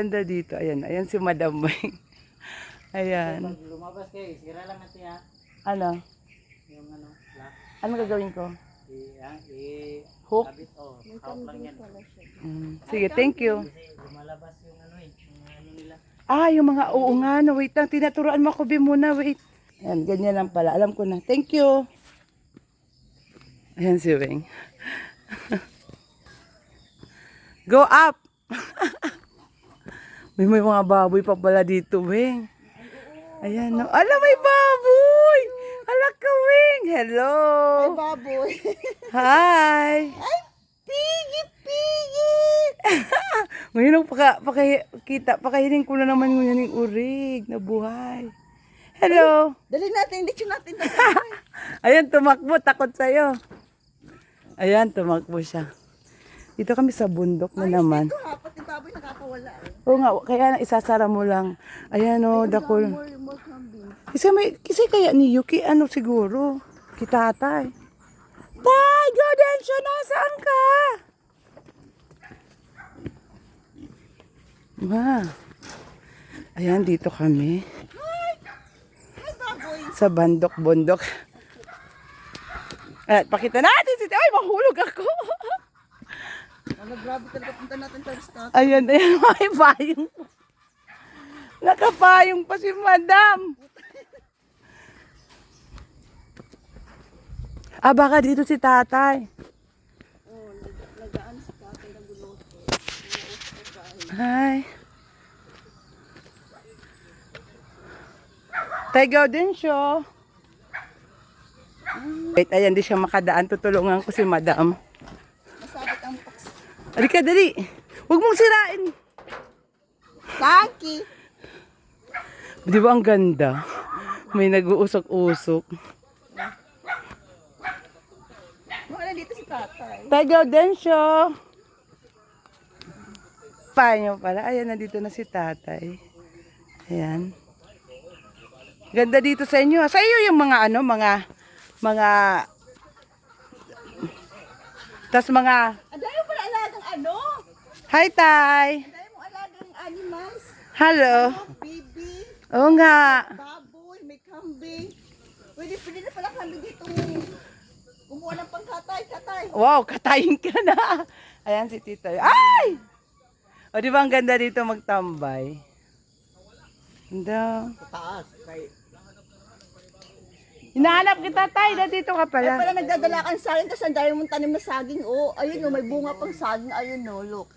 Ganda dito. Ayan, ayan si Madam Weng. Ayan. Pag lumabas kayo, sira lang natin ha. Ano? Yung ano, lock. Ano gagawin ko? Hook? Kabit, hawak lang yan. Sige, thank you. Kasi lumalabas yung ano yung ano nila. Yung mga, oo nga, no, wait lang, tinaturuan mo ako, muna, wait. Ayan, ganyan lang pala, alam ko na. Thank you. Ayan si Weng. Go up! may mga baboy pa pala dito, Weng. Ayan, no. Ala, may baboy! Ala ka, Weng! Hello! Ay, baboy. Hi! Ay, pigi! Ngayon, pakahiling ko na naman ngunyan yung urig na buhay. Hello! Dali natin, hindi natin. Ayan, tumakbo, takot sa'yo. Ayan, tumakbo siya. Dito kami sa bundok na naman. Ito ha, pati baboy nakakawala. Oo nga, kaya isasara mo lang. Ayan o, dakol. More kambing. Kasi kaya ni Yuki, ano siguro, kitatay. Tay, Gaudensyo, nasaan ka? Ma. Ayan, dito kami. Ay, baboy. Sa bandok-bundok. At pakita natin si... Ay, mahulog ako. Ano, grabe talaga punta natin sa stock. Ayan, may payong. Nakapayong pa si Madam. Baka dito si tatay. Oh, nagaan sa tatay na gulot. Hi. Tay Gaudensyo. Wait, ayan, di siya makadaan. Tutulungan ko si Madam. Masabit ang box. Halika, dali. Huwag mong sirain. Taki! Di ba ang ganda? May nag-uusok-usok. Wala dito si tatay. Tay Gaudensyo. Paano pala? Ayan, nandito na si tatay. Ayan. Ganda dito sa inyo. Sa iyo yung mga tas mga, Ang dami mo pala alagang ano? hi tay. Ang dami mo alagang animals. Hello. Baby, Oo nga. baboy, may kambing. Pwede na pala kambing dito. Kumuha ng pangkatay. Wow, katayin ka na. Ayan si tita. Ay! O di ba ang ganda dito magtambay? Ganda. Taas. Hinahanap kita tay. Dito ka Ay pala. pala nagdadala ka ng saging kasi ang dami mong tanim na saging. Oh, ayun oh, may bunga pang saging. Ayun oh, look.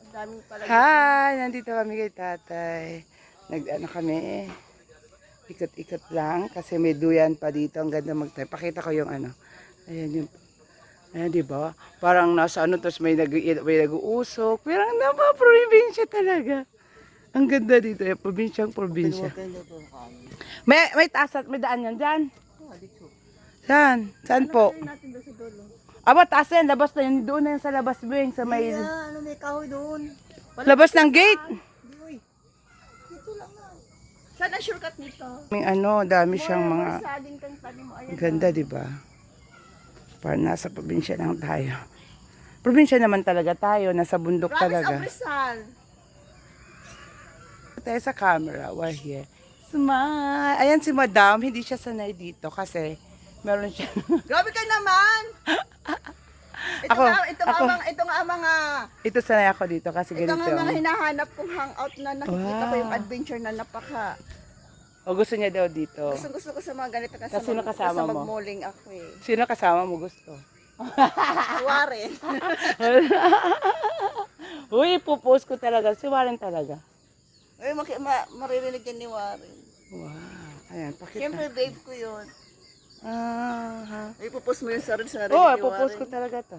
Ang dami pala. Hi! Nandito kami kay tatay. Nag-ano kami, ikot-ikot lang kasi may duyan pa dito. Ang ganda magtayo. Pakita ko yung ano. Ayan yung, ayan diba? Parang nasa ano, tapos may nag-uusok. Parang probinsya talaga. Ang ganda dito. Probinsyang probinsya. May taas at may daan yan dyan. Saan? Saan po? Natin doon sa dulo. Taas yan. Labas na yun. Doon na yan sa labas, Bing. Sa may Ano may kahoy doon? labas ng gate. Uy. Dito lang na. Saan ang shortcut nito? May ano, dami siyang mga... Saging kang tanim mo. Ayan. Ganda, di ba? Parang nasa probinsya lang tayo. Probinsya naman talaga tayo, nasa bundok Promise of talaga. Rizal. Tayo sa camera, we're here. Smile! Ayan si Madam, hindi siya sanay dito kasi meron siya. Grabe ka naman! Ito nga ang mga Ito sanay ako dito kasi ito ganito. nga ang mga hinahanap kong hangout na nakikita ko yung adventure na napaka. O gusto niya daw dito. Gusto ko sa mga ganito kasi Sino kasama mo? magmuling ako eh. Sino kasama mo gusto? Warren. Uy, ipopost ko talaga. Si Warren talaga. Ay, maririnig yan ni Warren. Wow. Ayan, pakita. Siyempre babe ko yun. Ha? Ipopost mo yun sa rin sa narinig Oo, ni ipopost Warren. ko talaga to.